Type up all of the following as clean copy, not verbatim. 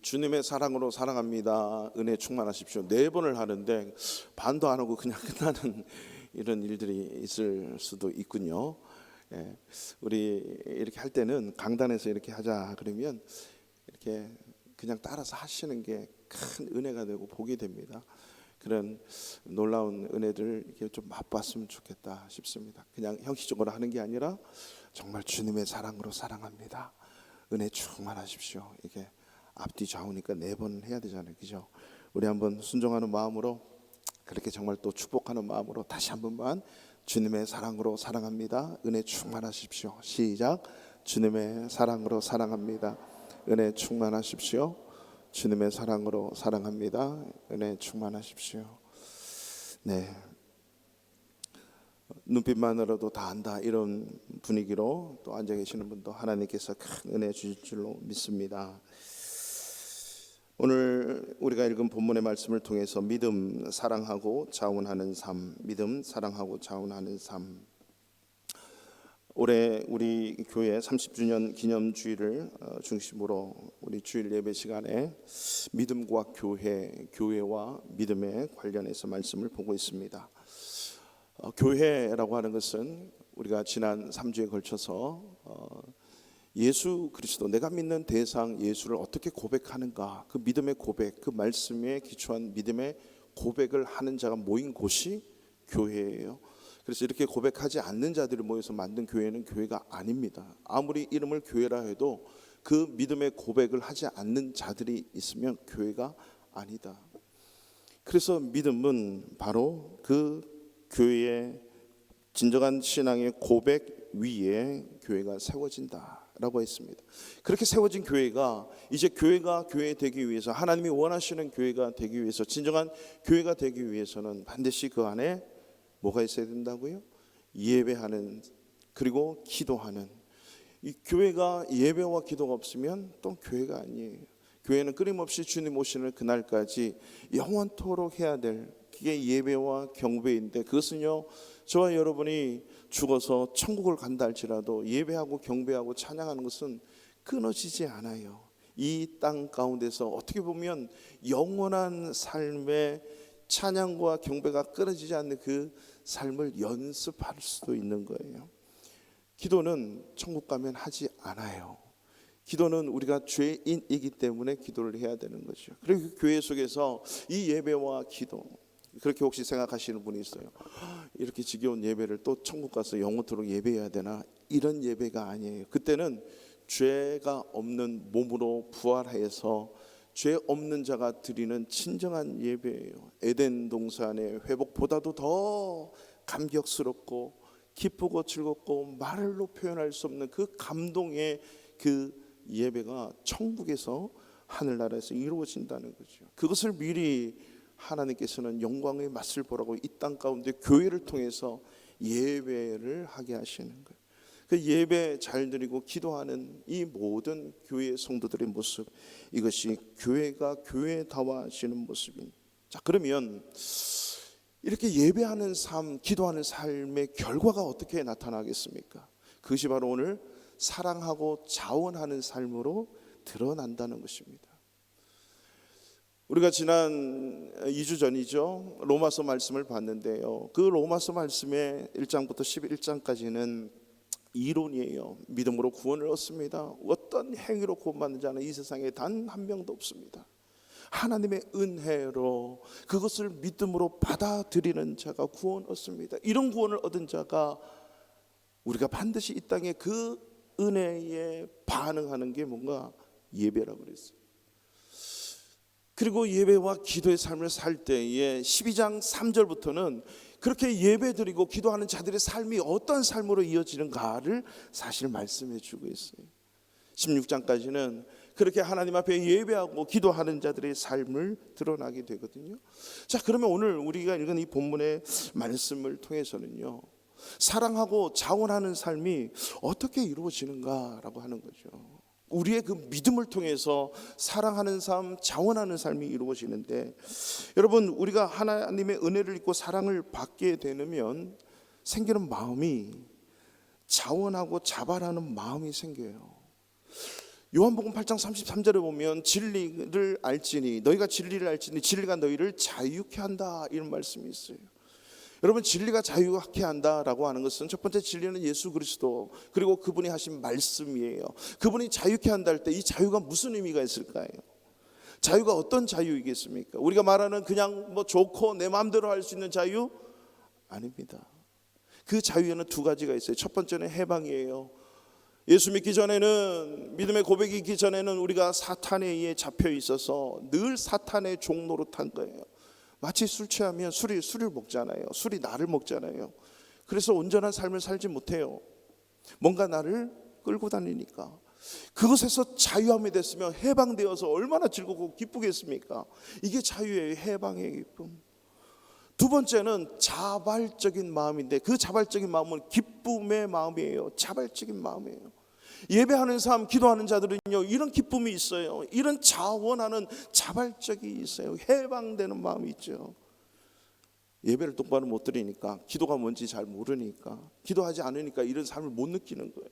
주님의 사랑으로 사랑합니다. 은혜 충만하십시오. 4번을 하는데 반도 안 하고 그냥 끝나는 이런 일들이 있을 수도 있군요. 예, 우리 이렇게 할 때는 강단에서 이렇게 하자 그러면 이렇게 그냥 따라서 하시는 게 큰 은혜가 되고 복이 됩니다. 그런 놀라운 은혜들 이렇게 좀 맛봤으면 좋겠다 싶습니다. 그냥 형식적으로 하는 게 아니라 정말 주님의 사랑으로 사랑합니다. 은혜 충만하십시오. 이게 앞뒤 좌우니까 4번 해야 되잖아요, 그죠? 우리 한번 순종하는 마음으로 그렇게 정말 또 축복하는 마음으로 다시 한 번만 주님의 사랑으로 사랑합니다. 은혜 충만하십시오. 시작. 주님의 사랑으로 사랑합니다. 은혜 충만하십시오. 주님의 사랑으로 사랑합니다. 은혜 충만하십시오. 네, 눈빛만으로도 다 안다 이런 분위기로 또 앉아 계시는 분도 하나님께서 큰 은혜 주실 줄로 믿습니다. 오늘 우리가 읽은 본문의 말씀을 통해서 믿음, 사랑하고 자원하는 삶, 믿음, 사랑하고 자원하는 삶. 올해 우리 교회 30주년 기념주일을 중심으로 우리 주일 예배 시간에 믿음과 교회와 믿음에 관련해서 말씀을 보고 있습니다. 교회라고 하는 것은 우리가 지난 3주에 걸쳐서 예수 그리스도, 내가 믿는 대상 예수를 어떻게 고백하는가, 그 믿음의 고백, 그 말씀에 기초한 믿음의 고백을 하는 자가 모인 곳이 교회예요. 그래서 이렇게 고백하지 않는 자들이 모여서 만든 교회는 교회가 아닙니다. 아무리 이름을 교회라 해도 그 믿음의 고백을 하지 않는 자들이 있으면 교회가 아니다. 그래서 믿음은 바로 그 교회의 진정한 신앙의 고백 위에 교회가 세워진다라고 했습니다. 그렇게 세워진 교회가 이제 교회가 교회 되기 위해서, 하나님이 원하시는 교회가 되기 위해서, 진정한 교회가 되기 위해서는 반드시 그 안에 뭐가 있어야 된다고요? 예배하는, 그리고 기도하는. 이 교회가 예배와 기도가 없으면 또 교회가 아니에요. 교회는 끊임없이 주님 오시는 그날까지 영원토록 해야 될 그게 예배와 경배인데, 그것은요 저와 여러분이 죽어서 천국을 간다 할지라도 예배하고 경배하고 찬양하는 것은 끊어지지 않아요. 이 땅 가운데서 어떻게 보면 영원한 삶의 찬양과 경배가 끊어지지 않는 그 삶을 연습할 수도 있는 거예요. 기도는 천국 가면 하지 않아요. 기도는 우리가 죄인이기 때문에 기도를 해야 되는 거죠. 그리고 교회 속에서 이 예배와 기도, 그렇게 혹시 생각하시는 분이 있어요. 이렇게 지겨운 예배를 또 천국 가서 영원토록 예배해야 되나? 이런 예배가 아니에요. 그때는 죄가 없는 몸으로 부활해서 죄 없는 자가 드리는 진정한 예배예요. 에덴 동산의 회복보다도 더 감격스럽고 기쁘고 즐겁고 말로 표현할 수 없는 그 감동의 그 예배가 천국에서 하늘나라에서 이루어진다는 거죠. 그것을 미리 하나님께서는 영광의 맛을 보라고 이 땅 가운데 교회를 통해서 예배를 하게 하시는 거예요. 그 예배 잘 드리고 기도하는 이 모든 교회 성도들의 모습, 이것이 교회가 교회다워지는 모습입니다. 자, 그러면 이렇게 예배하는 삶, 기도하는 삶의 결과가 어떻게 나타나겠습니까? 그것이 바로 오늘 사랑하고 자원하는 삶으로 드러난다는 것입니다. 우리가 지난 2주 전이죠, 로마서 말씀을 봤는데요, 그 로마서 말씀의 1장부터 11장까지는 이론이에요. 믿음으로 구원을 얻습니다. 어떤 행위로 구원받는 자는 이 세상에 단 한 명도 없습니다. 하나님의 은혜로 그것을 믿음으로 받아들이는 자가 구원 얻습니다. 이런 구원을 얻은 자가 우리가 반드시 이 땅에 그 은혜에 반응하는 게 뭔가 예배라고 그랬어요. 그리고 예배와 기도의 삶을 살 때에 12장 3절부터는 그렇게 예배드리고 기도하는 자들의 삶이 어떤 삶으로 이어지는가를 사실 말씀해 주고 있어요. 16장까지는 그렇게 하나님 앞에 예배하고 기도하는 자들의 삶을 드러나게 되거든요. 자, 그러면 오늘 우리가 읽은 이 본문의 말씀을 통해서는요, 사랑하고 자원하는 삶이 어떻게 이루어지는가라고 하는 거죠. 우리의 그 믿음을 통해서 사랑하는 삶, 자원하는 삶이 이루어지는데, 여러분, 우리가 하나님의 은혜를 입고 사랑을 받게 되면 생기는 마음이 자원하고 자발하는 마음이 생겨요. 요한복음 8장 33절에 보면 진리를 알지니 너희가 진리를 알지니 진리가 너희를 자유케 한다, 이런 말씀이 있어요. 여러분, 진리가 자유케 한다라고 하는 것은 첫 번째 진리는 예수 그리스도, 그리고 그분이 하신 말씀이에요. 그분이 자유케 한다 할 때 이 자유가 무슨 의미가 있을까요? 자유가 어떤 자유이겠습니까? 우리가 말하는 그냥 뭐 좋고 내 마음대로 할 수 있는 자유? 아닙니다. 그 자유에는 두 가지가 있어요. 첫 번째는 해방이에요. 예수 믿기 전에는, 믿음의 고백이 있기 전에는 우리가 사탄에 의해 잡혀 있어서 늘 사탄의 종로로 탄 거예요. 마치 술 취하면 술을 먹잖아요. 술이 나를 먹잖아요. 그래서 온전한 삶을 살지 못해요. 뭔가 나를 끌고 다니니까. 그것에서 자유함이 됐으면 해방되어서 얼마나 즐겁고 기쁘겠습니까? 이게 자유의 해방의 기쁨. 두 번째는 자발적인 마음인데, 그 자발적인 마음은 기쁨의 마음이에요. 자발적인 마음이에요. 예배하는 사람, 기도하는 자들은요, 이런 기쁨이 있어요. 이런 자원하는 자발적이 있어요. 해방되는 마음이 있죠. 예배를 똑바로 못 드리니까, 기도가 뭔지 잘 모르니까, 기도하지 않으니까 이런 삶을 못 느끼는 거예요.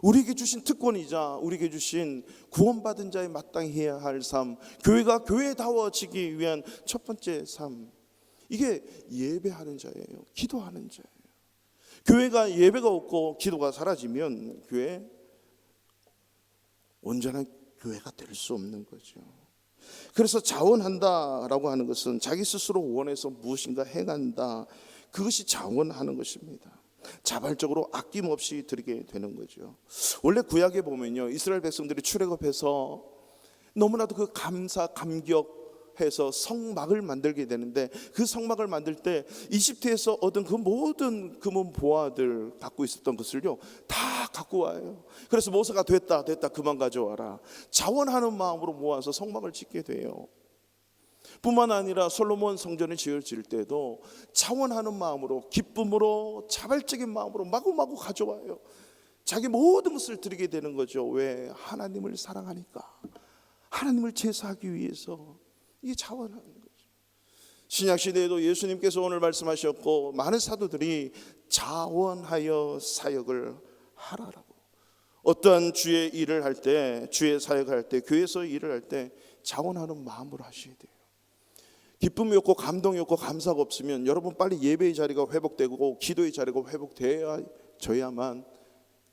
우리에게 주신 특권이자 우리에게 주신 구원받은 자의 마땅히 해야 할 삶, 교회가 교회다워지기 위한 첫 번째 삶, 이게 예배하는 자예요. 기도하는 자예요. 교회가 예배가 없고 기도가 사라지면 교회, 온전한 교회가 될 수 없는 거죠. 그래서 자원한다라고 하는 것은 자기 스스로 원해서 무엇인가 행한다, 그것이 자원하는 것입니다. 자발적으로 아낌없이 드리게 되는 거죠. 원래 구약에 보면요, 이스라엘 백성들이 출애굽해서 너무나도 그 감사 감격해서 성막을 만들게 되는데, 그 성막을 만들 때 이집트에서 얻은 그 모든 금은 보화들 갖고 있었던 것을요 다 갖고 와요. 그래서 모세가 됐다 그만 가져와라, 자원하는 마음으로 모아서 성막을 짓게 돼요. 뿐만 아니라 솔로몬 성전이 지어질 때도 자원하는 마음으로, 기쁨으로, 자발적인 마음으로 마구마구 가져와요. 자기 모든 것을 드리게 되는 거죠. 왜? 하나님을 사랑하니까, 하나님을 제사하기 위해서. 이게 자원하는 거죠. 신약시대에도 예수님께서 오늘 말씀하셨고, 많은 사도들이 자원하여 사역을 하라라고. 어떠한 주의 일을 할 때, 주의 사역을 할 때, 교회에서 일을 할 때 자원하는 마음으로 하셔야 돼요. 기쁨이 없고 감동이 없고 감사가 없으면 여러분, 빨리 예배의 자리가 회복되고 기도의 자리가 회복되어야만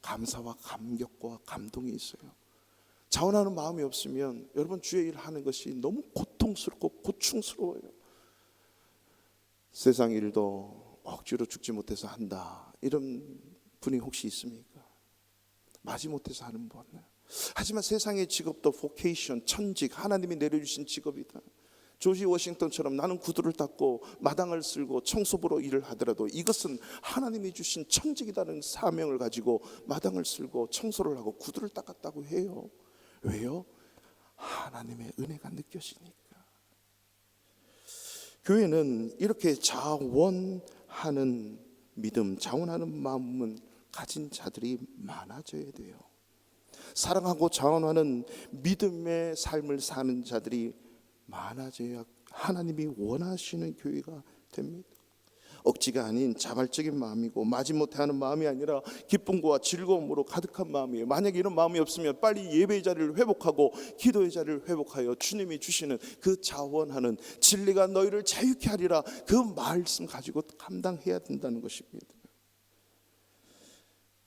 감사와 감격과 감동이 있어요. 자원하는 마음이 없으면 여러분, 주의 일을 하는 것이 너무 고통스럽고 고충스러워요. 세상 일도 억지로 죽지 못해서 한다, 이런 분이 혹시 있습니까? 마지못해서 하는 분. 하지만 세상의 직업도 보케이션, 천직, 하나님이 내려주신 직업이다. 조지 워싱턴처럼 나는 구두를 닦고 마당을 쓸고 청소부로 일을 하더라도 이것은 하나님이 주신 천직이라는 사명을 가지고 마당을 쓸고 청소를 하고 구두를 닦았다고 해요. 왜요? 하나님의 은혜가 느껴지니까. 교회는 이렇게 자원하는 믿음, 자원하는 마음은 가진 자들이 많아져야 돼요. 사랑하고 자원하는 믿음의 삶을 사는 자들이 많아져야 하나님이 원하시는 교회가 됩니다. 억지가 아닌 자발적인 마음이고, 마지못해 하는 마음이 아니라 기쁨과 즐거움으로 가득한 마음이에요. 만약에 이런 마음이 없으면 빨리 예배의 자리를 회복하고 기도의 자리를 회복하여 주님이 주시는 그 자원하는, 진리가 너희를 자유케 하리라, 그 말씀 가지고 감당해야 된다는 것입니다.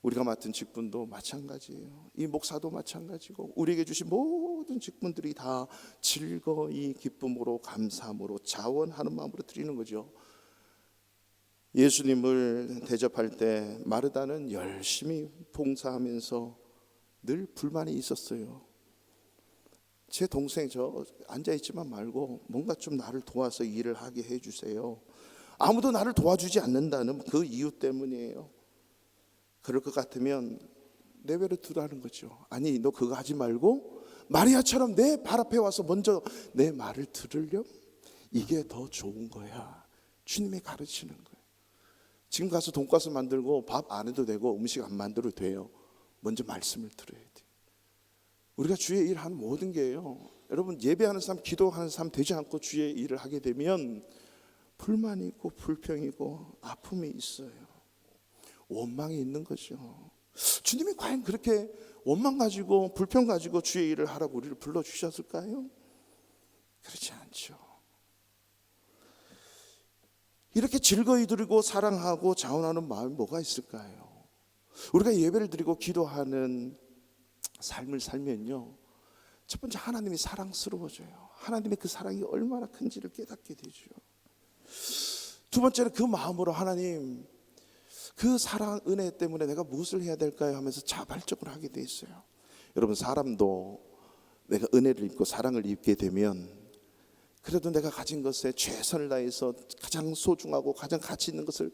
우리가 맡은 직분도 마찬가지예요. 이 목사도 마찬가지고, 우리에게 주신 모든 직분들이 다 즐거이 기쁨으로 감사함으로 자원하는 마음으로 드리는 거죠. 예수님을 대접할 때 마르다는 열심히 봉사하면서 늘 불만이 있었어요. 제 동생 저 앉아있지만 말고 뭔가 좀 나를 도와서 일을 하게 해주세요. 아무도 나를 도와주지 않는다는 그 이유 때문이에요. 그럴 것 같으면 내버려 두라는 거죠. 아니, 너 그거 하지 말고 마리아처럼 내 발 앞에 와서 먼저 내 말을 들으렴. 이게 더 좋은 거야. 주님이 가르치는 거예요. 지금 가서 돈가스 만들고 밥 안 해도 되고 음식 안 만들어도 돼요. 먼저 말씀을 들어야 돼요. 우리가 주의 일하는 모든 게요, 여러분, 예배하는 사람, 기도하는 사람 되지 않고 주의 일을 하게 되면 불만이 있고 불평이고 아픔이 있어요. 원망이 있는 거죠. 주님이 과연 그렇게 원망 가지고 불평 가지고 주의 일을 하라고 우리를 불러주셨을까요? 그렇지 않죠. 이렇게 즐거이 드리고 사랑하고 자원하는 마음이 뭐가 있을까요? 우리가 예배를 드리고 기도하는 삶을 살면요, 첫 번째 하나님이 사랑스러워져요. 하나님의 그 사랑이 얼마나 큰지를 깨닫게 되죠. 두 번째는 그 마음으로 하나님 그 사랑 은혜 때문에 내가 무엇을 해야 될까요 하면서 자발적으로 하게 돼 있어요. 여러분, 사람도 내가 은혜를 입고 사랑을 입게 되면 그래도 내가 가진 것에 최선을 다해서 가장 소중하고 가장 가치 있는 것을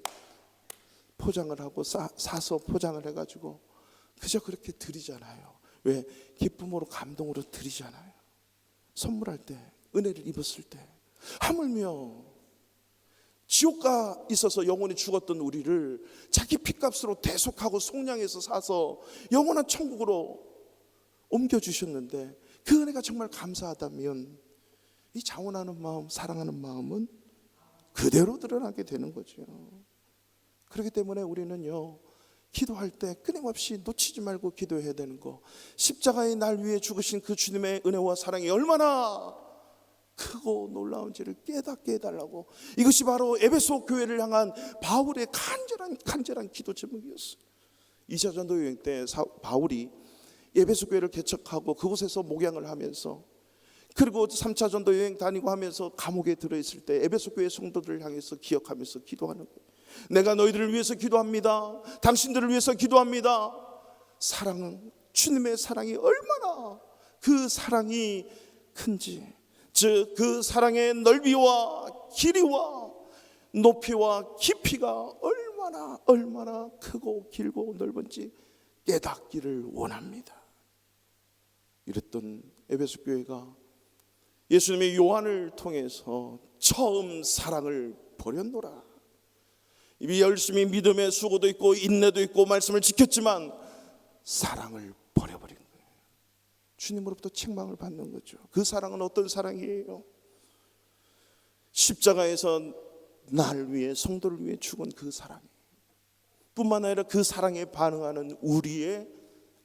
포장을 하고 사서 포장을 해가지고 그저 그렇게 드리잖아요. 왜? 기쁨으로 감동으로 드리잖아요. 선물할 때, 은혜를 입었을 때. 하물며 지옥가 있어서 영원히 죽었던 우리를 자기 핏값으로 대속하고 속량해서 사서 영원한 천국으로 옮겨주셨는데 그 은혜가 정말 감사하다면 이 자원하는 마음, 사랑하는 마음은 그대로 드러나게 되는 거죠. 그렇기 때문에 우리는요, 기도할 때 끊임없이 놓치지 말고 기도해야 되는 거, 십자가의 날 위에 죽으신 그 주님의 은혜와 사랑이 얼마나 크고 놀라운지를 깨닫게 해달라고. 이것이 바로 에베소 교회를 향한 바울의 간절한 기도 제목이었어요. 2차 전도 여행 때 바울이 에베소 교회를 개척하고 그곳에서 목양을 하면서, 그리고 3차 전도 여행 다니고 하면서 감옥에 들어있을 때 에베소 교회 성도들을 향해서 기억하면서 기도하는 거예요. 내가 너희들을 위해서 기도합니다. 당신들을 위해서 기도합니다. 사랑은, 주님의 사랑이 얼마나 그 사랑이 큰지, 즉 그 사랑의 넓이와 길이와 높이와 깊이가 얼마나 크고 길고 넓은지 깨닫기를 원합니다. 이랬던 에베소 교회가 예수님의 요한을 통해서 처음 사랑을 버렸노라. 이미 열심히 믿음의 수고도 있고 인내도 있고 말씀을 지켰지만 사랑을 버려버린 거예요. 주님으로부터 책망을 받는 거죠. 그 사랑은 어떤 사랑이에요? 십자가에서 날 위해, 성도를 위해 죽은 그 사랑 뿐만 아니라 그 사랑에 반응하는 우리의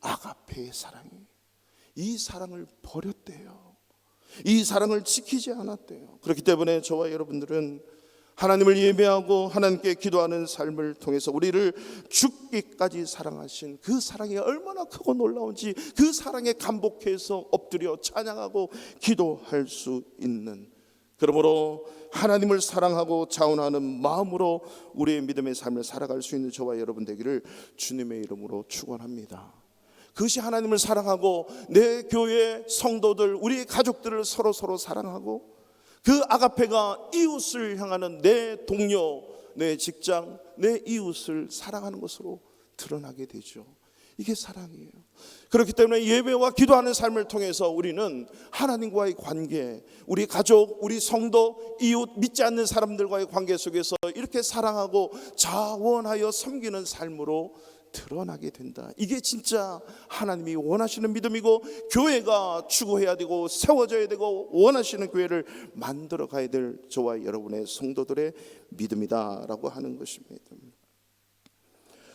아가페의 사랑이, 이 사랑을 버렸대요. 이 사랑을 지키지 않았대요. 그렇기 때문에 저와 여러분들은 하나님을 예배하고 하나님께 기도하는 삶을 통해서 우리를 죽기까지 사랑하신 그 사랑이 얼마나 크고 놀라운지 그 사랑에 감복해서 엎드려 찬양하고 기도할 수 있는, 그러므로 하나님을 사랑하고 자원하는 마음으로 우리의 믿음의 삶을 살아갈 수 있는 저와 여러분 되기를 주님의 이름으로 축원합니다. 그것이 하나님을 사랑하고 내 교회 성도들, 우리 가족들을 서로 사랑하고 그 아가페가 이웃을 향하는 내 동료, 내 직장, 내 이웃을 사랑하는 것으로 드러나게 되죠. 이게 사랑이에요. 그렇기 때문에 예배와 기도하는 삶을 통해서 우리는 하나님과의 관계, 우리 가족, 우리 성도, 이웃, 믿지 않는 사람들과의 관계 속에서 이렇게 사랑하고 자원하여 섬기는 삶으로 드러나게 된다. 이게 진짜 하나님이 원하시는 믿음이고 교회가 추구해야 되고 세워져야 되고 원하시는 교회를 만들어 가야 될 저와 여러분의 성도들의 믿음이다라고 하는 것입니다.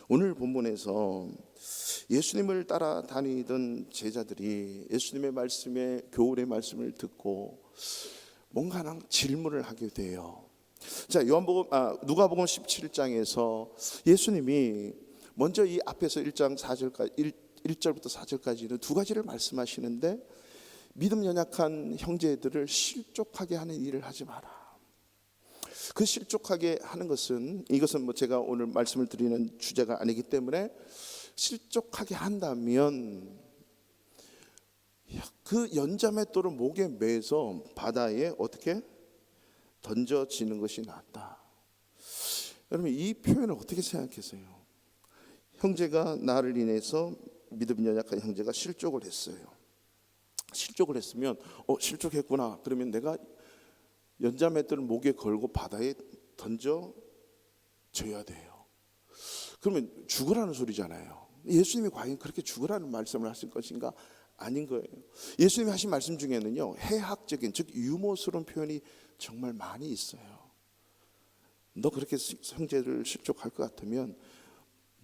오늘 본문에서 예수님을 따라다니던 제자들이 예수님의 말씀에, 교훈의 말씀을 듣고 뭔가 하나 질문을 하게 돼요. 자, 누가복음 17장에서 예수님이 먼저 이 앞에서 1장 4절까지 1절부터 4절까지는 두 가지를 말씀하시는데, 믿음 연약한 형제들을 실족하게 하는 일을 하지 마라. 그 실족하게 하는 것은, 이것은 뭐 제가 오늘 말씀을 드리는 주제가 아니기 때문에, 실족하게 한다면 그 연자맷돌을 목에 매서 바다에 어떻게 던져지는 것이 낫다. 여러분, 이 표현을 어떻게 생각하세요? 형제가 나를 인해서, 믿음 연약한 형제가 실족을 했어요. 실족을 했으면 실족했구나. 그러면 내가 연자맷돌을 목에 걸고 바다에 던져줘야 돼요. 그러면 죽으라는 소리잖아요. 예수님이 과연 그렇게 죽으라는 말씀을 하실 것인가? 아닌 거예요. 예수님이 하신 말씀 중에는요, 해학적인, 즉 유머스러운 표현이 정말 많이 있어요. 너 그렇게 형제를 실족할 것 같으면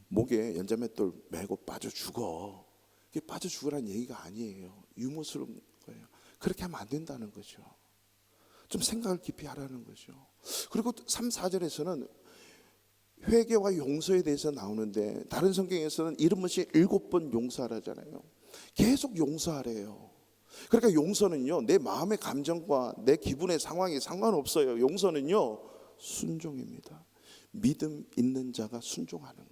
목에 연자맷돌 메고 빠져 죽어. 이게 빠져 죽으라는 얘기가 아니에요. 유머스러운 거예요. 그렇게 하면 안 된다는 거죠. 좀 생각을 깊이 하라는 거죠. 그리고 3, 4절에서는 회개와 용서에 대해서 나오는데 다른 성경에서는 이름 없이 7번 용서하라잖아요. 계속 용서하래요. 그러니까 용서는요, 내 마음의 감정과 내 기분의 상황이 상관없어요. 용서는요, 순종입니다. 믿음 있는 자가 순종하는 거예요.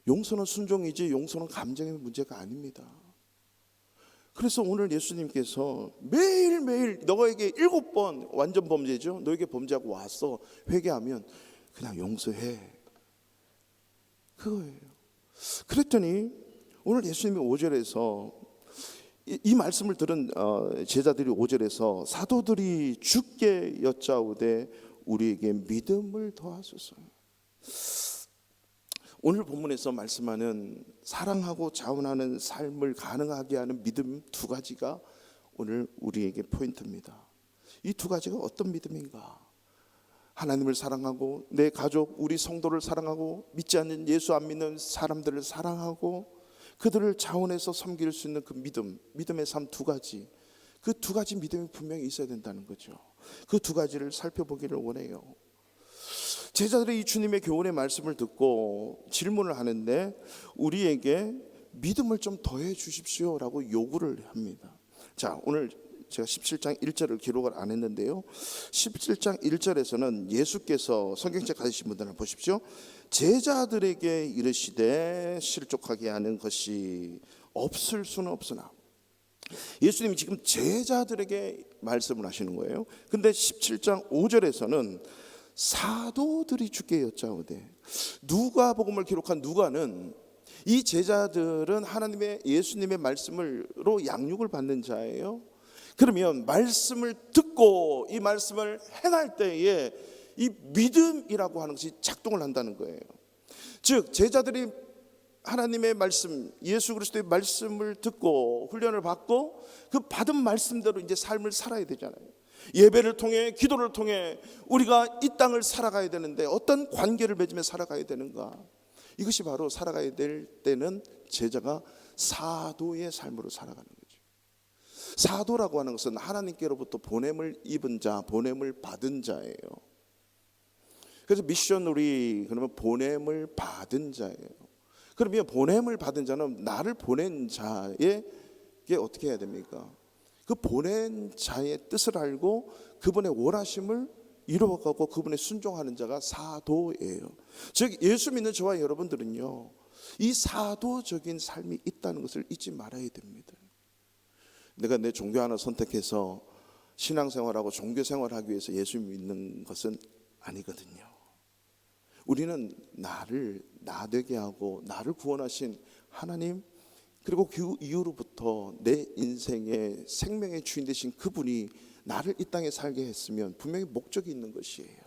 용서는 순종이지 용서는 감정의 문제가 아닙니다. 그래서 오늘 예수님께서 매일매일 너에게 7번 완전 범죄죠. 너에게 범죄하고 왔어. 회개하면 그냥 용서해. 그거예요. 그랬더니 오늘 예수님이 5절에서 이 말씀을 들은 제자들이 5절에서 사도들이 주께 여짜오되 우리에게 믿음을 더하소서. 오늘 본문에서 말씀하는 사랑하고 자원하는 삶을 가능하게 하는 믿음 2가지가 오늘 우리에게 포인트입니다. 이 2가지가 어떤 믿음인가? 하나님을 사랑하고 내 가족, 우리 성도를 사랑하고 믿지 않는 예수 안 믿는 사람들을 사랑하고 그들을 자원해서 섬길 수 있는 그 믿음, 믿음의 삶 2가지. 그 2가지 믿음이 분명히 있어야 된다는 거죠. 그 2가지를 살펴보기를 원해요. 제자들이 이 주님의 교훈의 말씀을 듣고 질문을 하는데 우리에게 믿음을 좀 더해 주십시오라고 요구를 합니다. 자, 오늘 제가 17장 1절을 기록을 안 했는데요, 17장 1절에서는 예수께서 성경책 가지신 분들은 보십시오. 제자들에게 이르시되 실족하게 하는 것이 없을 수는 없으나, 예수님이 지금 제자들에게 말씀을 하시는 거예요. 근데 17장 5절에서는 사도들이 주께 여짜오되, 누가복음을 기록한 누가는 이 제자들은 하나님의 예수님의 말씀으로 양육을 받는 자예요. 그러면 말씀을 듣고 이 말씀을 행할 때에 이 믿음이라고 하는 것이 작동을 한다는 거예요. 즉 제자들이 하나님의 말씀, 예수 그리스도의 말씀을 듣고 훈련을 받고 그 받은 말씀대로 이제 삶을 살아야 되잖아요. 예배를 통해, 기도를 통해 우리가 이 땅을 살아가야 되는데 어떤 관계를 맺으며 살아가야 되는가? 이것이 바로 살아가야 될 때는 제자가 사도의 삶으로 살아가는 거죠. 사도라고 하는 것은 하나님께로부터 보냄을 입은 자, 보냄을 받은 자예요. 그래서 미셔너리, 그러면 보냄을 받은 자예요. 그러면 보냄을 받은 자는 나를 보낸 자에게 어떻게 해야 됩니까? 그 보낸 자의 뜻을 알고 그분의 원하심을 이루어가고 그분의 순종하는 자가 사도예요. 즉 예수 믿는 저와 여러분들은요, 이 사도적인 삶이 있다는 것을 잊지 말아야 됩니다. 내가 내 종교 하나 선택해서 신앙생활하고 종교생활하기 위해서 예수 믿는 것은 아니거든요. 우리는 나를 나되게 하고 나를 구원하신 하나님, 그리고 그 이후로부터 내 인생의 생명의 주인 되신 그분이 나를 이 땅에 살게 했으면 분명히 목적이 있는 것이에요.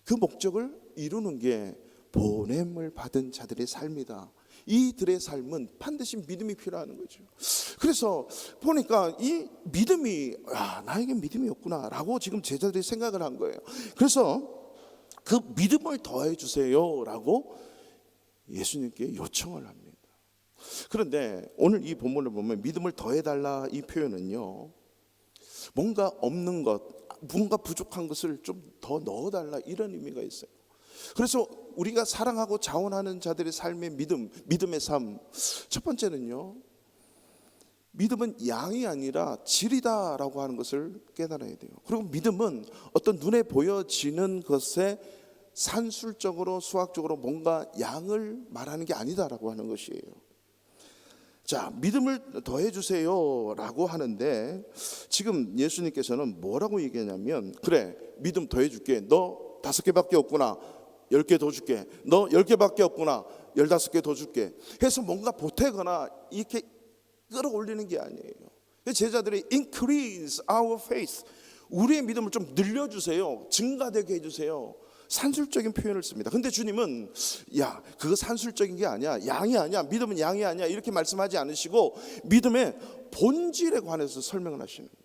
그 목적을 이루는 게 보냄을 받은 자들의 삶이다. 이들의 삶은 반드시 믿음이 필요한 거죠. 그래서 보니까 이 믿음이 나에게 믿음이 없구나 라고 지금 제자들이 생각을 한 거예요. 그래서 그 믿음을 더해 주세요 라고 예수님께 요청을 합니다. 그런데 오늘 이 본문을 보면 믿음을 더해달라 이 표현은요, 뭔가 없는 것, 뭔가 부족한 것을 좀 더 넣어달라 이런 의미가 있어요. 그래서 우리가 사랑하고 자원하는 자들의 삶의 믿음의 삶, 첫 번째는요, 믿음은 양이 아니라 질이다라고 하는 것을 깨달아야 돼요. 그리고 믿음은 어떤 눈에 보여지는 것에 산술적으로 수학적으로 뭔가 양을 말하는 게 아니다라고 하는 것이에요. 자, 믿음을 더해 주세요 라고 하는데 지금 예수님께서는 뭐라고 얘기하냐면, 그래 믿음 더해 줄게. 너 5개밖에 없구나. 10개 더 줄게. 너 10개밖에 없구나. 15개 더 줄게. 해서 뭔가 보태거나 이렇게 끌어올리는 게 아니에요. 제자들이 increase our faith, 우리의 믿음을 좀 늘려주세요. 증가되게 해주세요. 산술적인 표현을 씁니다. 근데 주님은 야, 그거 산술적인 게 아니야, 양이 아니야, 믿음은 양이 아니야 이렇게 말씀하지 않으시고 믿음의 본질에 관해서 설명을 하시는 거예요.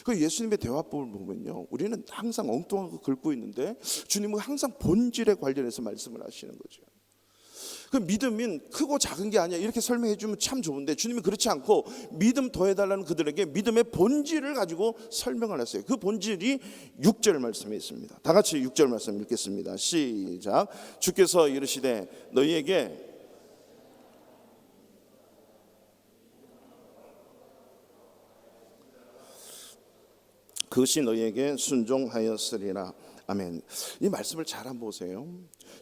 그 예수님의 대화법을 보면요, 우리는 항상 엉뚱한 거 긁고 있는데 주님은 항상 본질에 관련해서 말씀을 하시는 거죠. 그 믿음은 크고 작은 게 아니야 이렇게 설명해 주면 참 좋은데 주님이 그렇지 않고 믿음 더해달라는 그들에게 믿음의 본질을 가지고 설명을 했어요. 그 본질이 6절 말씀에 있습니다. 다 같이 6절 말씀 읽겠습니다. 시작. 주께서 이르시되 너희에게 그것이 너희에게 순종하였으리라. 아멘. 이 말씀을 잘 한번 보세요.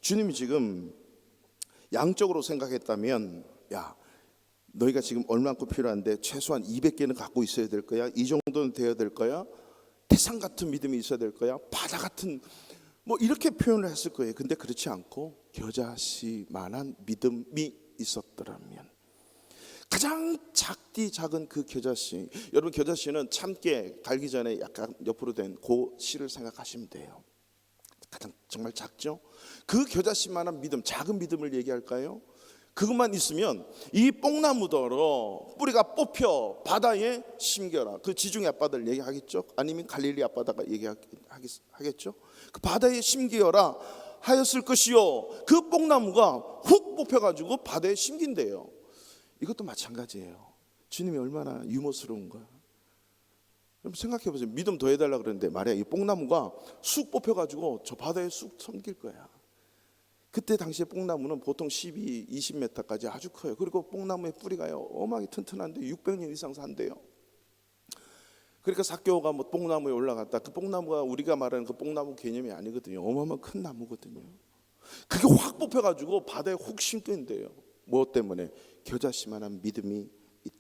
주님이 지금 양적으로 생각했다면 야 너희가 지금 얼마큼 필요한데 최소한 200개는 갖고 있어야 될 거야. 이 정도는 되어야 될 거야. 태산 같은 믿음이 있어야 될 거야. 바다 같은 뭐 이렇게 표현을 했을 거예요. 근데 그렇지 않고 겨자씨만한 믿음이 있었더라면 가장 작은 그 겨자씨, 여러분 겨자씨는 참깨 갈기 전에 약간 옆으로 된 그 씨를 생각하시면 돼요. 가장 정말 작죠. 그 겨자씨만한 믿음, 작은 믿음을 얘기할까요? 그것만 있으면 이 뽕나무더러 뿌리가 뽑혀 바다에 심겨라. 그 지중해 앞바다를 얘기하겠죠. 아니면 갈릴리 앞바다가 얘기하겠죠. 그 바다에 심기어라 하였을 것이요. 그 뽕나무가 훅 뽑혀가지고 바다에 심긴대요. 이것도 마찬가지예요. 주님이 얼마나 유머스러운가. 여러분 생각해 보세요. 믿음 더 해달라 그랬는데 말이야 이 뽕나무가 쑥 뽑혀가지고 저 바다에 쑥 섬길 거야. 그때 당시에 뽕나무는 보통 12, 20m까지 아주 커요. 그리고 뽕나무의 뿌리가요 어마하게 튼튼한데 600년 이상 산대요. 그러니까 삭개오가 뭐 뽕나무에 올라갔다. 그 뽕나무가 우리가 말하는 그 뽕나무 개념이 아니거든요. 어마어마한 큰 나무거든요. 그게 확 뽑혀가지고 바다에 훅 심긴대요. 무엇 때문에? 겨자씨만한 믿음이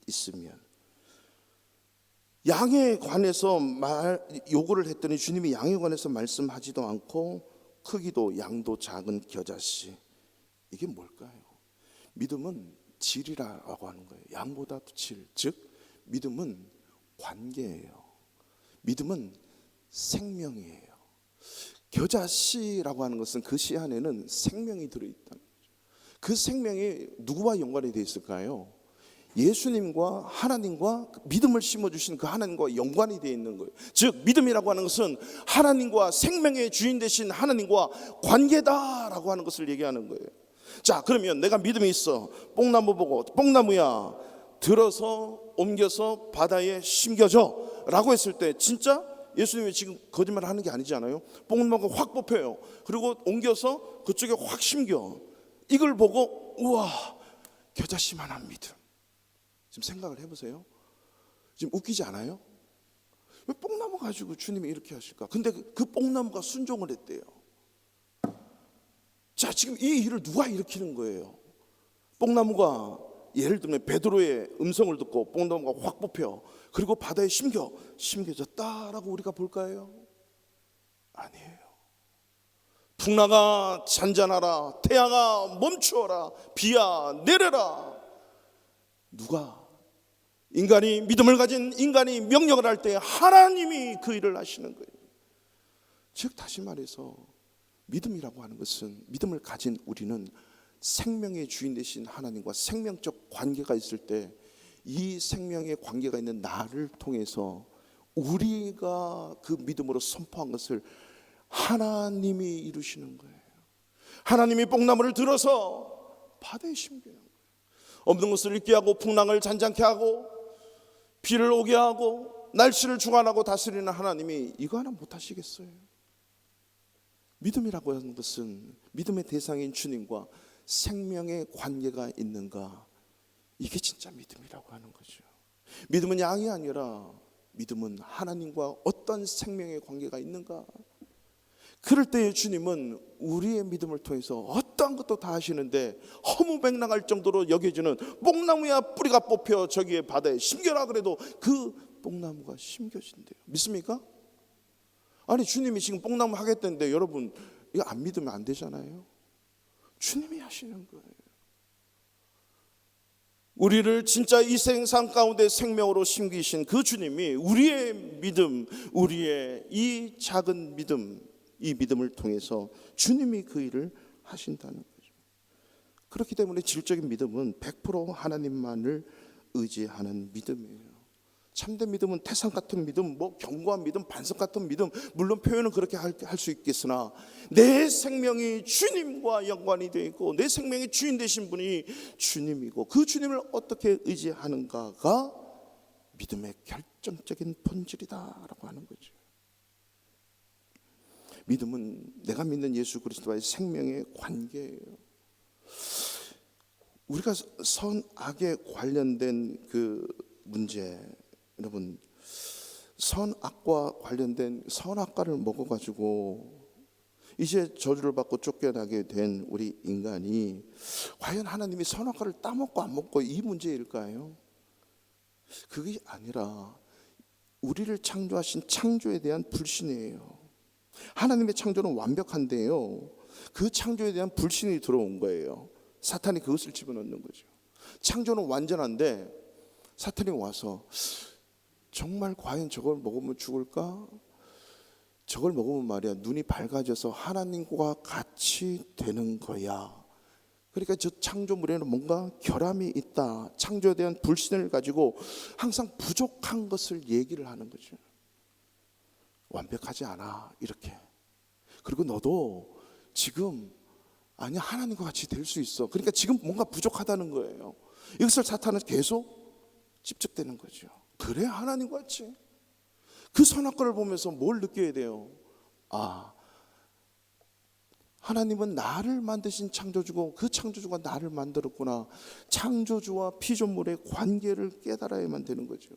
있으면. 양에 관해서 요구를 했더니 주님이 양에 관해서 말씀하지도 않고 크기도 양도 작은 겨자씨. 이게 뭘까요? 믿음은 질이라고 하는 거예요. 양보다도 질. 즉 믿음은 관계예요. 믿음은 생명이에요. 겨자씨라고 하는 것은 그 씨 안에는 생명이 들어있다는 거죠. 그 생명이 누구와 연관이 되어 있을까요? 예수님과 하나님과 믿음을 심어주신 그 하나님과 연관이 되어 있는 거예요. 즉 믿음이라고 하는 것은 하나님과 생명의 주인 되신 하나님과 관계다라고 하는 것을 얘기하는 거예요. 자 그러면 내가 믿음이 있어. 뽕나무 보고 뽕나무야 들어서 옮겨서 바다에 심겨져 라고 했을 때 진짜 예수님이 지금 거짓말 하는 게 아니잖아요. 뽕나무가 확 뽑혀요. 그리고 옮겨서 그쪽에 확 심겨. 이걸 보고 우와 겨자씨만한 믿음. 지금 생각을 해보세요. 지금 웃기지 않아요? 왜 뽕나무 가지고 주님이 이렇게 하실까? 근데 그 뽕나무가 순종을 했대요. 자 지금 이 일을 누가 일으키는 거예요? 뽕나무가 예를 들면 베드로의 음성을 듣고 뽕나무가 확 뽑혀 그리고 바다에 심겨졌다라고 우리가 볼까요? 아니에요. 풍랑아 잔잔하라 태양아 멈추어라 비야 내려라. 누가? 인간이 믿음을 가진 인간이 명령을 할 때 하나님이 그 일을 하시는 거예요. 즉 다시 말해서 믿음이라고 하는 것은 믿음을 가진 우리는 생명의 주인 되신 하나님과 생명적 관계가 있을 때 이 생명의 관계가 있는 나를 통해서 우리가 그 믿음으로 선포한 것을 하나님이 이루시는 거예요. 하나님이 뽕나무를 들어서 바다에 심기는 거예요. 없는 것을 있게 하고 풍랑을 잔잔케 하고 비를 오게 하고 날씨를 주관하고 다스리는 하나님이 이거 하나 못하시겠어요? 믿음이라고 하는 것은 믿음의 대상인 주님과 생명의 관계가 있는가? 이게 진짜 믿음이라고 하는 거죠. 믿음은 양이 아니라 믿음은 하나님과 어떤 생명의 관계가 있는가? 그럴 때에 주님은 우리의 믿음을 통해서 어떠한 것도 다 하시는데 허무맹랑할 정도로 여겨지는 뽕나무야 뿌리가 뽑혀 저기에 바다에 심겨라 그래도 그 뽕나무가 심겨진대요. 믿습니까? 아니 주님이 지금 뽕나무 하겠다는데 여러분 이거 안 믿으면 안 되잖아요. 주님이 하시는 거예요. 우리를 진짜 이 생산 가운데 생명으로 심기신 그 주님이 우리의 믿음, 우리의 이 작은 믿음, 이 믿음을 통해서 주님이 그 일을 하신다는 거죠. 그렇기 때문에 질적인 믿음은 100% 하나님만을 의지하는 믿음이에요. 참된 믿음은 태산 같은 믿음, 뭐 견고한 믿음, 반석 같은 믿음, 물론 표현은 그렇게 할 수 있겠으나 내 생명이 주님과 연관이 되어 있고 내 생명의 주인 되신 분이 주님이고 그 주님을 어떻게 의지하는가가 믿음의 결정적인 본질이다라고 하는 거죠. 믿음은 내가 믿는 예수 그리스도와의 생명의 관계예요. 우리가 선악에 관련된 그 문제, 여러분 선악과 관련된 선악과를 먹어가지고 이제 저주를 받고 쫓겨나게 된 우리 인간이 과연 하나님이 선악과를 따먹고 안 먹고 이 문제일까요? 그게 아니라 우리를 창조하신 창조에 대한 불신이에요. 하나님의 창조는 완벽한데요, 그 창조에 대한 불신이 들어온 거예요. 사탄이 그것을 집어넣는 거죠. 창조는 완전한데 사탄이 와서 정말 과연 저걸 먹으면 죽을까? 저걸 먹으면 말이야 눈이 밝아져서 하나님과 같이 되는 거야. 그러니까 저 창조물에는 뭔가 결함이 있다. 창조에 대한 불신을 가지고 항상 부족한 것을 얘기를 하는 거죠. 완벽하지 않아 이렇게. 그리고 너도 지금 아니야 하나님과 같이 될 수 있어. 그러니까 지금 뭔가 부족하다는 거예요. 이것을 사탄은 계속 집착되는 거죠. 그래 하나님과 같이. 그 선악과를 보면서 뭘 느껴야 돼요? 아, 하나님은 나를 만드신 창조주고 그 창조주가 나를 만들었구나. 창조주와 피조물의 관계를 깨달아야만 되는 거죠.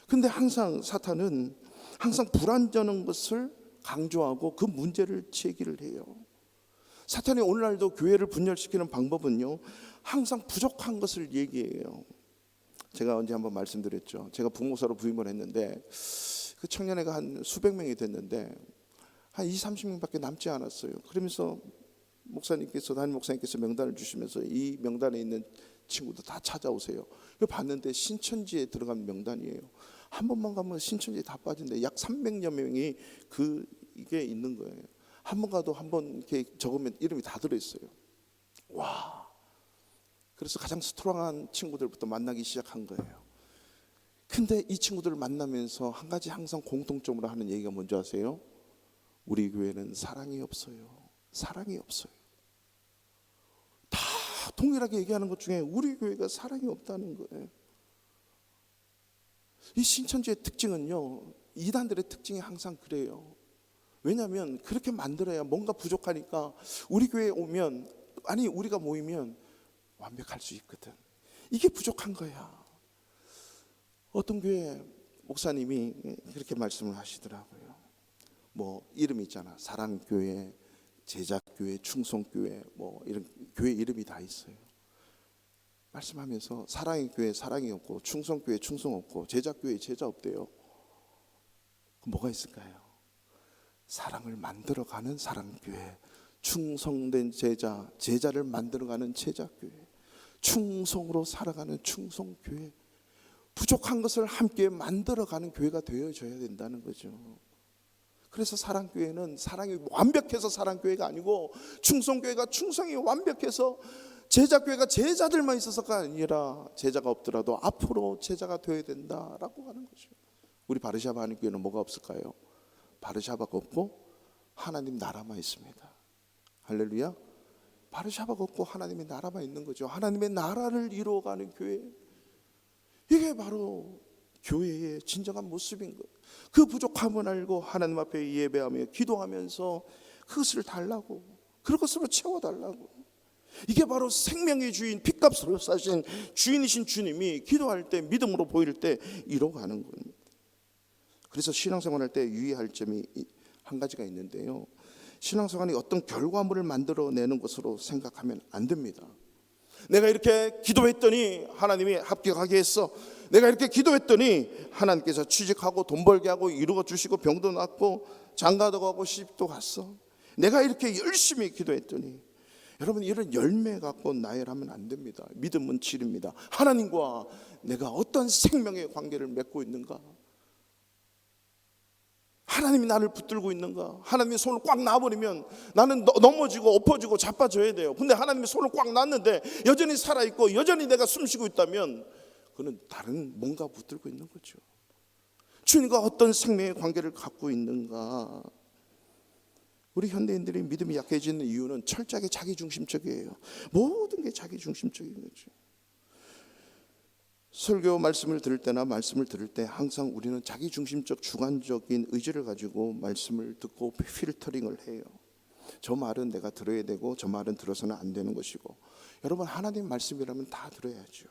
근데 항상 사탄은 항상 불완전한 것을 강조하고 그 문제를 제기를 해요. 사탄이 오늘날도 교회를 분열시키는 방법은요, 항상 부족한 것을 얘기해요. 제가 언제 한번 말씀드렸죠. 제가 부목사로 부임을 했는데 그 청년회가 한 수백 명이 됐는데 한 20-30명밖에 남지 않았어요. 그러면서 담임 목사님께서 명단을 주시면서 이 명단에 있는 친구들 다 찾아오세요. 봤는데 신천지에 들어간 명단이에요. 한 번만 가면 신천지에 다 빠진대. 약 300여 명이 이게 있는 거예요. 한 번 가도 한 번 이렇게 적으면 이름이 다 들어있어요. 와. 그래서 가장 스트롱한 친구들부터 만나기 시작한 거예요. 근데 이 친구들을 만나면서 한 가지 항상 공통점으로 하는 얘기가 뭔지 아세요? 우리 교회는 사랑이 없어요. 사랑이 없어요. 다 동일하게 얘기하는 것 중에 우리 교회가 사랑이 없다는 거예요. 이 신천지의 특징은요, 이단들의 특징이 항상 그래요. 왜냐하면 그렇게 만들어야 뭔가 부족하니까 우리 교회에 오면, 아니 우리가 모이면 완벽할 수 있거든. 이게 부족한 거야. 어떤 교회 목사님이 그렇게 말씀을 하시더라고요. 뭐 이름이 있잖아. 사랑교회, 제작교회, 충성교회, 뭐 이런 교회 이름이 다 있어요. 말씀하면서 사랑의 교회 사랑이 없고, 충성교회 충성 없고, 제작교회 제자 없대요. 그럼 뭐가 있을까요? 사랑을 만들어가는 사랑교회, 충성된 제자, 제자를 만들어가는 제자교회, 충성으로 살아가는 충성교회, 부족한 것을 함께 만들어가는 교회가 되어져야 된다는 거죠. 그래서 사랑교회는 사랑이 완벽해서 사랑교회가 아니고, 충성교회가 충성이 완벽해서 제자교회가 제자들만 있어서가 아니라 제자가 없더라도 앞으로 제자가 되어야 된다라고 하는 거죠. 우리 바르샤바 하는 교회는 뭐가 없을까요? 바르샤바가 없고 하나님 나라만 있습니다. 할렐루야. 바르샤바가 없고 하나님의 나라만 있는 거죠. 하나님의 나라를 이루어가는 교회, 이게 바로 교회의 진정한 모습인 거예요. 그 부족함을 알고 하나님 앞에 예배하며 기도하면서 그것을 달라고, 그것으로 채워달라고. 이게 바로 생명의 주인, 핏값으로 사신 주인이신 주님이 기도할 때, 믿음으로 보일 때 이뤄가는 겁니다. 그래서 신앙생활할 때 유의할 점이 한 가지가 있는데요, 신앙생활이 어떤 결과물을 만들어내는 것으로 생각하면 안 됩니다. 내가 이렇게 기도했더니 하나님이 합격하게 했어. 내가 이렇게 기도했더니 하나님께서 취직하고 돈 벌게 하고 이루어 주시고 병도 낫고 장가도 가고 시집도 갔어. 내가 이렇게 열심히 기도했더니, 여러분 이런 열매 갖고 나열하면 안 됩니다. 믿음은 질입니다. 하나님과 내가 어떤 생명의 관계를 맺고 있는가? 하나님이 나를 붙들고 있는가? 하나님이 손을 꽉 놔버리면 나는 넘어지고 엎어지고 자빠져야 돼요. 근데 하나님이 손을 꽉 놨는데 여전히 살아있고 여전히 내가 숨쉬고 있다면 그는 다른 뭔가 붙들고 있는 거죠. 주님과 어떤 생명의 관계를 갖고 있는가? 우리 현대인들이 믿음이 약해지는 이유는 철저하게 자기중심적이에요. 모든 게 자기중심적인 거죠. 설교 말씀을 들을 때나 말씀을 들을 때 항상 우리는 자기중심적 주관적인 의지를 가지고 말씀을 듣고 필터링을 해요. 저 말은 내가 들어야 되고 저 말은 들어서는 안 되는 것이고, 여러분 하나님 말씀이라면 다 들어야죠.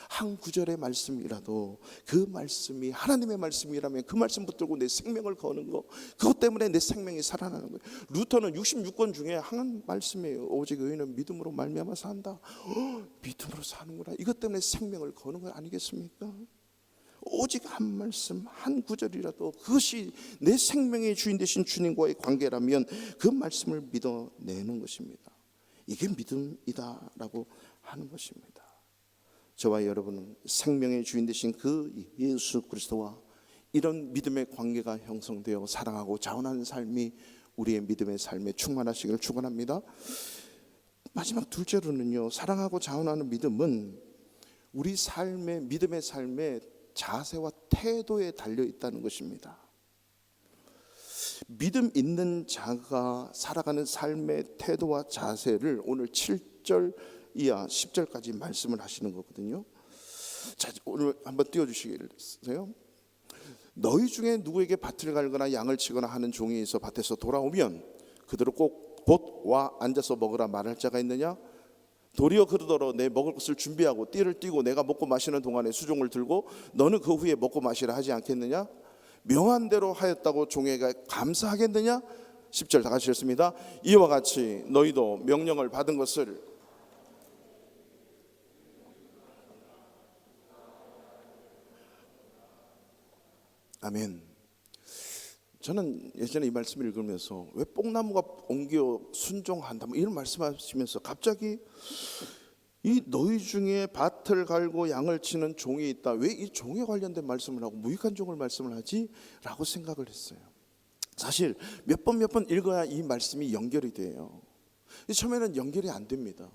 한 구절의 말씀이라도 그 말씀이 하나님의 말씀이라면 그 말씀 붙들고 내 생명을 거는 거, 그것 때문에 내 생명이 살아나는 거예요. 루터는 66권 중에 한 말씀이에요. 오직 의인은 믿음으로 말미암아 산다. 믿음으로 사는구나. 이것 때문에 생명을 거는 거 아니겠습니까? 오직 한 말씀, 한 구절이라도 그것이 내 생명의 주인 되신 주님과의 관계라면 그 말씀을 믿어내는 것입니다. 이게 믿음이다라고 하는 것입니다. 저와 여러분은 생명의 주인 되신 그 예수 그리스도와 이런 믿음의 관계가 형성되어 사랑하고 자원하는 삶이 우리의 믿음의 삶에 충만하시기를 축원합니다. 마지막 둘째로는요, 사랑하고 자원하는 믿음은 우리 삶의 믿음의 삶의 자세와 태도에 달려 있다는 것입니다. 믿음 있는 자가 살아가는 삶의 태도와 자세를 오늘 7절 이하 10절까지 말씀을 하시는 거거든요. 자, 오늘 한번 띄워주시겠어요? 너희 중에 누구에게 밭을 갈거나 양을 치거나 하는 종이 있어 밭에서 돌아오면 그대로 꼭 곧 와 앉아서 먹으라 말할 자가 있느냐? 도리어 그러더러 내 먹을 것을 준비하고 띠를 띠고 내가 먹고 마시는 동안에 수종을 들고 너는 그 후에 먹고 마시라 하지 않겠느냐? 명한 대로 하였다고 종에게 감사하겠느냐? 10절 다 같이 읽습니다. 이와 같이 너희도 명령을 받은 것을 아멘. 저는 예전에 이 말씀을 읽으면서 왜 뽕나무가 옮겨 순종한다 뭐 이런 말씀하시면서 갑자기 이 너희 중에 밭을 갈고 양을 치는 종이 있다, 왜 이 종에 관련된 말씀을 하고 무익한 종을 말씀을 하지? 라고 생각을 했어요. 사실 몇 번 읽어야 이 말씀이 연결이 돼요. 처음에는 연결이 안 됩니다.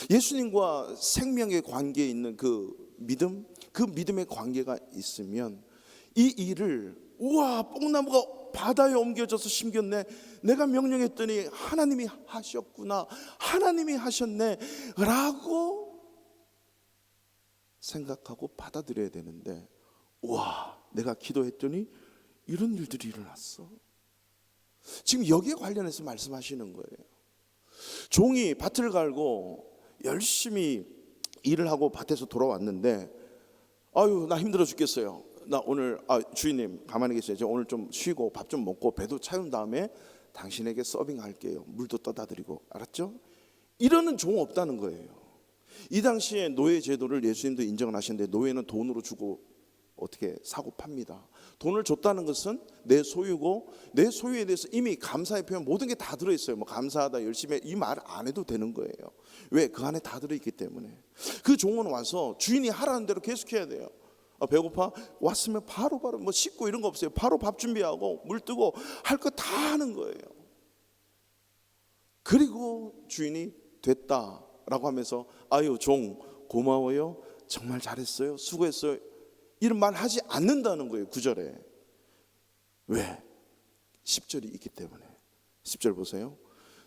예수님과 생명의 관계에 있는 그 믿음, 그 믿음의 관계가 있으면 이 일을 우와 뽕나무가 바다에 옮겨져서 심겼네, 내가 명령했더니 하나님이 하셨구나, 하나님이 하셨네 라고 생각하고 받아들여야 되는데, 우와 내가 기도했더니 이런 일들이 일어났어. 지금 여기에 관련해서 말씀하시는 거예요. 종이 밭을 갈고 열심히 일을 하고 밭에서 돌아왔는데, 아유 나 힘들어 죽겠어요. 나 오늘 주인님 가만히 계세요. 저 오늘 좀 쉬고 밥 좀 먹고 배도 채운 다음에 당신에게 서빙할게요. 물도 떠다 드리고, 알았죠? 이러는 종 없다는 거예요. 이 당시에 노예 제도를 예수님도 인정을 하시는데, 노예는 돈으로 주고 어떻게 사고 팝니다. 돈을 줬다는 것은 내 소유고, 내 소유에 대해서 이미 감사의 표현 모든 게 다 들어있어요. 뭐 감사하다, 열심히 해, 이 말 안 해도 되는 거예요. 왜? 그 안에 다 들어있기 때문에. 그 종은 와서 주인이 하라는 대로 계속해야 돼요. 배고파? 왔으면 바로 뭐 씻고 이런 거 없어요. 바로 밥 준비하고 물 뜨고 할 거 다 하는 거예요. 그리고 주인이 됐다라고 하면서 아유 종 고마워요, 정말 잘했어요, 수고했어요, 이런 말 하지 않는다는 거예요. 9절에. 왜? 10절이 있기 때문에. 10절 보세요.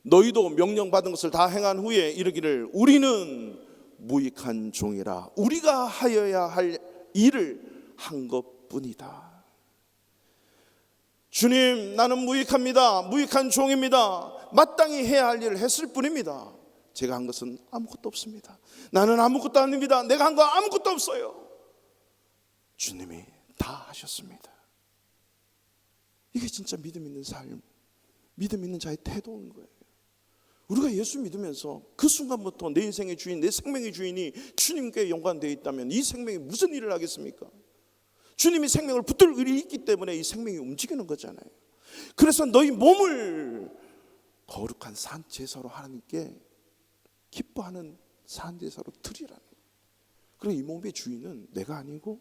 너희도 명령받은 것을 다 행한 후에 이르기를 우리는 무익한 종이라, 우리가 하여야 할 일을 한 것뿐이다. 주님 나는 무익합니다, 무익한 종입니다, 마땅히 해야 할 일을 했을 뿐입니다. 제가 한 것은 아무것도 없습니다. 나는 아무것도 아닙니다. 내가 한 거 아무것도 없어요. 주님이 다 하셨습니다. 이게 진짜 믿음 있는 삶, 믿음 있는 자의 태도인 거예요. 우리가 예수 믿으면서 그 순간부터 내 인생의 주인, 내 생명의 주인이 주님께 연관되어 있다면 이 생명이 무슨 일을 하겠습니까? 주님이 생명을 붙들고 있기 때문에 이 생명이 움직이는 거잖아요. 그래서 너희 몸을 거룩한 산 제사로 하나님께 기뻐하는 산 제사로 드리라는 거예요. 그리고 이 몸의 주인은 내가 아니고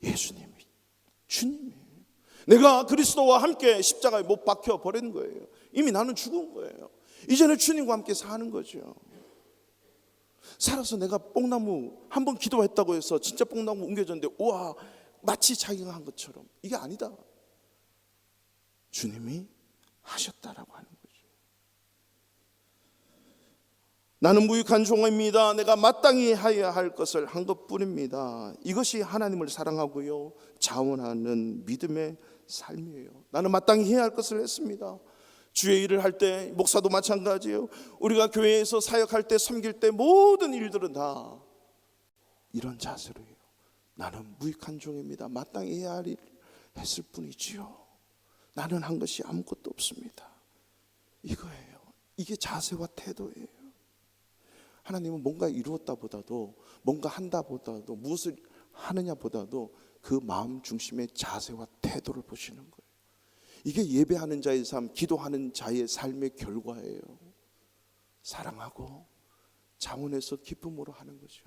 예수님이, 주님이에요. 내가 그리스도와 함께 십자가에 못 박혀 버린 거예요. 이미 나는 죽은 거예요. 이제는 주님과 함께 사는 거죠. 살아서 내가 뽕나무 한번 기도했다고 해서 진짜 뽕나무 옮겨졌는데 우와 마치 자기가 한 것처럼. 이게 아니다. 주님이 하셨다라고 하는 거죠. 나는 무익한 종입니다. 내가 마땅히 해야 할 것을 한 것뿐입니다. 이것이 하나님을 사랑하고요 자원하는 믿음의 삶이에요. 나는 마땅히 해야 할 것을 했습니다. 주의 일을 할 때, 목사도 마찬가지예요. 우리가 교회에서 사역할 때, 섬길 때 모든 일들은 다 이런 자세로 해요. 나는 무익한 종입니다. 마땅히 해야 할 일을 했을 뿐이지요. 나는 한 것이 아무것도 없습니다. 이거예요. 이게 자세와 태도예요. 하나님은 뭔가 이루었다 보다도, 뭔가 한다 보다도, 무엇을 하느냐 보다도 그 마음 중심의 자세와 태도를 보시는 거예요. 이게 예배하는 자의 삶, 기도하는 자의 삶의 결과예요. 사랑하고 자원해서 기쁨으로 하는 거죠.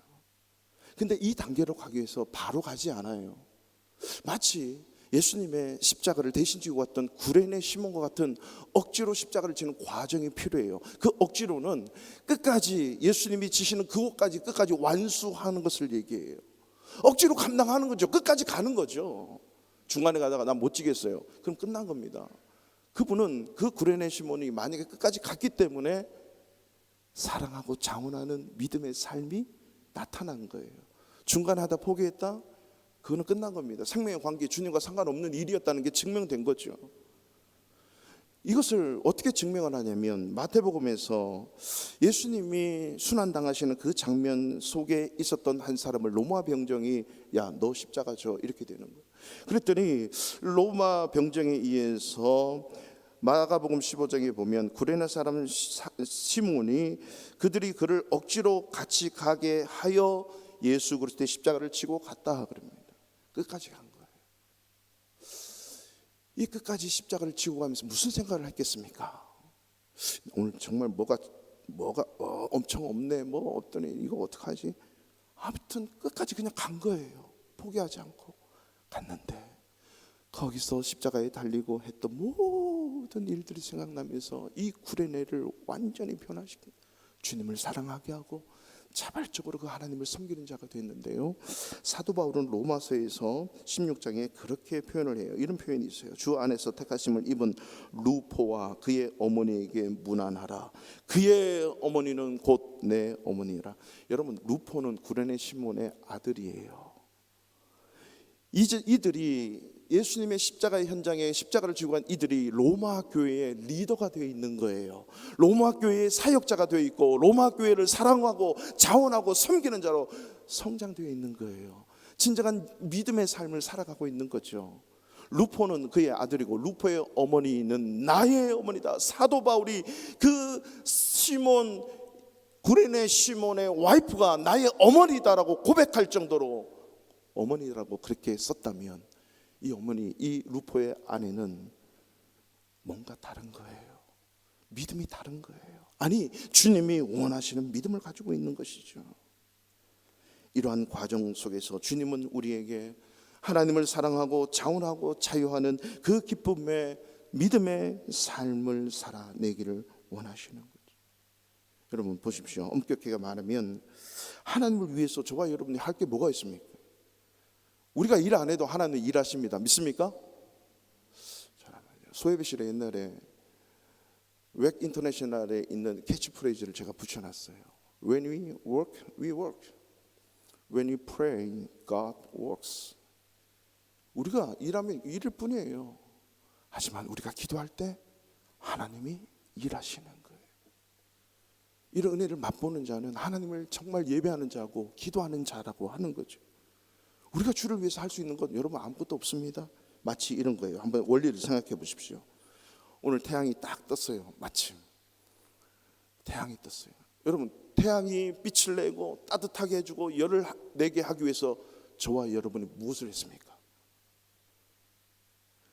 근데 이 단계로 가기 위해서 바로 가지 않아요. 마치 예수님의 십자가를 대신 지고 갔던 구레네 시몬과 같은 억지로 십자가를 지는 과정이 필요해요. 그 억지로는 끝까지 예수님이 지시는 그곳까지 끝까지 완수하는 것을 얘기해요. 억지로 감당하는 거죠. 끝까지 가는 거죠. 중간에 가다가 난 못 지겠어요. 그럼 끝난 겁니다. 그분은 그 구레네 시몬이 만약에 끝까지 갔기 때문에 사랑하고 자원하는 믿음의 삶이 나타난 거예요. 중간에 하다 포기했다? 그거는 끝난 겁니다. 생명의 관계, 주님과 상관없는 일이었다는 게 증명된 거죠. 이것을 어떻게 증명을 하냐면 마태복음에서 예수님이 순환당하시는 그 장면 속에 있었던 한 사람을 로마 병정이 야, 너 십자가 져, 이렇게 되는 거예요. 그랬더니 로마 병정에 의해서 마가복음 15장에 보면 구레네 사람 시몬이 그들이 그를 억지로 같이 가게 하여 예수 그리스도의 십자가를 치고 갔다 그럽니다. 끝까지 간 거예요. 이 끝까지 십자가를 지고 가면서 무슨 생각을 했겠습니까? 오늘 정말 뭐가 엄청 없네, 뭐 없더니 이거 어떡하지? 아무튼 끝까지 그냥 간 거예요. 포기하지 않고 갔는데 거기서 십자가에 달리고 했던 모든 일들이 생각나면서 이 구레네를 완전히 변화시킨, 주님을 사랑하게 하고 자발적으로 그 하나님을 섬기는 자가 됐는데요. 사도 바울은 로마서에서 16장에 그렇게 표현을 해요. 이런 표현이 있어요. 주 안에서 택하심을 입은 루포와 그의 어머니에게 문안하라. 그의 어머니는 곧 내 어머니라. 여러분, 루포는 구레네 시몬의 아들이에요. 이들이 예수님의 십자가의 현장에 십자가를 지고 간 이들이 로마 교회의 리더가 되어 있는 거예요. 로마 교회의 사역자가 되어 있고 로마 교회를 사랑하고 자원하고 섬기는 자로 성장되어 있는 거예요. 진정한 믿음의 삶을 살아가고 있는 거죠. 루포는 그의 아들이고 루포의 어머니는 나의 어머니다. 사도 바울이 그 시몬, 구레네 시몬의 와이프가 나의 어머니다라고 고백할 정도로 어머니라고 그렇게 썼다면 이 어머니, 이 루포의 아내는 뭔가 다른 거예요. 믿음이 다른 거예요. 아니, 주님이 원하시는 믿음을 가지고 있는 것이죠. 이러한 과정 속에서 주님은 우리에게 하나님을 사랑하고 자원하고 자유하는 그 기쁨의 믿음의 삶을 살아내기를 원하시는 거죠. 여러분 보십시오. 엄격하게 말하면 하나님을 위해서 저와 여러분이 할 게 뭐가 있습니까? 우리가 일 안 해도 하나님은 일하십니다. 믿습니까? 소예비실에 옛날에 웩 인터내셔널에 있는 캐치프레이즈를 제가 붙여놨어요. When we work, we work. When we pray, God works. 우리가 일하면 일일 뿐이에요. 하지만 우리가 기도할 때 하나님이 일하시는 거예요. 이런 은혜를 맛보는 자는 하나님을 정말 예배하는 자고 기도하는 자라고 하는 거죠. 우리가 주를 위해서 할 수 있는 건 여러분 아무것도 없습니다. 마치 이런 거예요. 한번 원리를 생각해 보십시오. 오늘 태양이 딱 떴어요. 마침 태양이 떴어요. 여러분, 태양이 빛을 내고 따뜻하게 해주고 열을 내게 하기 위해서 저와 여러분이 무엇을 했습니까?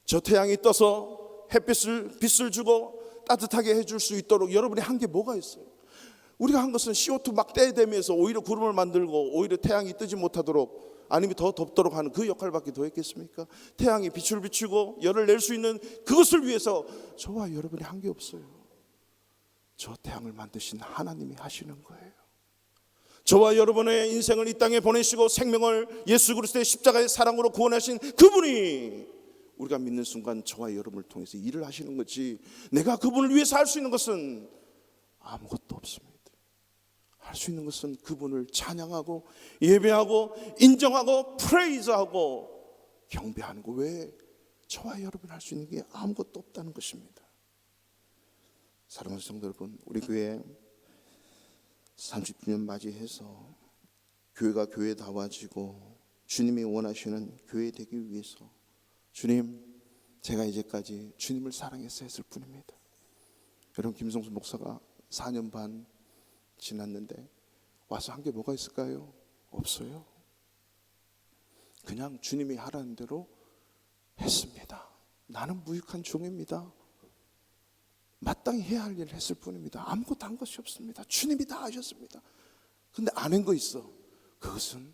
저 태양이 떠서 빛을 주고 따뜻하게 해줄 수 있도록 여러분이 한 게 뭐가 있어요? 우리가 한 것은 CO2 막 떼대면서 오히려 구름을 만들고 오히려 태양이 뜨지 못하도록, 아니면 더 덥도록 하는 그 역할밖에 더 했겠습니까? 태양이 빛을 비추고 열을 낼 수 있는 그것을 위해서 저와 여러분이 한 게 없어요. 저 태양을 만드신 하나님이 하시는 거예요. 저와 여러분의 인생을 이 땅에 보내시고 생명을 예수 그리스도의 십자가의 사랑으로 구원하신 그분이 우리가 믿는 순간 저와 여러분을 통해서 일을 하시는 거지, 내가 그분을 위해서 할 수 있는 것은 아무것도 없습니다. 할 수 있는 것은 그분을 찬양하고 예배하고 인정하고 프레이즈하고 경배하는 거 외에 저와 여러분이 할 수 있는 게 아무것도 없다는 것입니다. 사랑하는 성도 여러분, 우리 교회 30주년 맞이해서 교회가 교회다워지고 주님이 원하시는 교회 되기 위해서, 주님, 제가 이제까지 주님을 사랑해서 했을 뿐입니다. 여러분, 김성수 목사가 4년 반 지났는데 와서 한 게 뭐가 있을까요? 없어요. 그냥 주님이 하라는 대로 했습니다. 나는 무익한 종입니다. 마땅히 해야 할 일을 했을 뿐입니다. 아무것도 한 것이 없습니다. 주님이 다 하셨습니다. 근데 안 한 거 있어. 그것은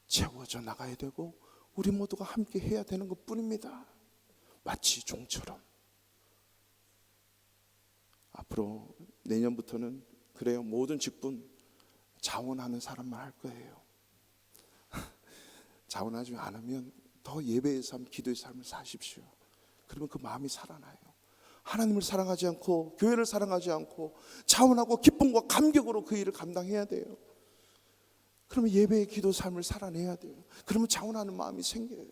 채워져 나가야 되고 우리 모두가 함께 해야 되는 것 뿐입니다. 마치 종처럼. 앞으로 내년부터는 그래요, 모든 직분 자원하는 사람만 할 거예요. 자원하지 않으면 더 예배의 삶, 기도의 삶을 사십시오. 그러면 그 마음이 살아나요. 하나님을 사랑하지 않고 교회를 사랑하지 않고 자원하고 기쁨과 감격으로 그 일을 감당해야 돼요. 그러면 예배의 기도 삶을 살아내야 돼요. 그러면 자원하는 마음이 생겨요.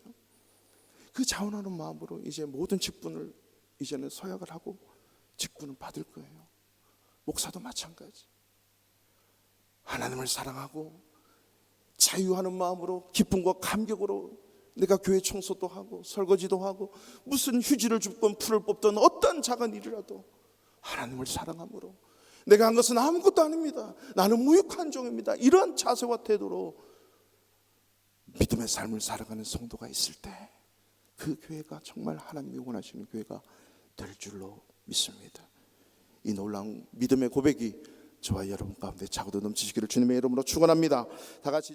그 자원하는 마음으로 이제 모든 직분을 이제는 서약을 하고 직분을 받을 거예요. 목사도 마찬가지. 하나님을 사랑하고 자유하는 마음으로 기쁨과 감격으로 내가 교회 청소도 하고 설거지도 하고 무슨 휴지를 줍건 풀을 뽑던 어떤 작은 일이라도 하나님을 사랑함으로, 내가 한 것은 아무것도 아닙니다, 나는 무익한 종입니다, 이런 자세와 태도로 믿음의 삶을 살아가는 성도가 있을 때 그 교회가 정말 하나님이 원하시는 교회가 될 줄로 믿습니다. 이 놀라운 믿음의 고백이 저와 여러분 가운데 차고도 넘치시기를 주님의 이름으로 축원합니다. 다 같이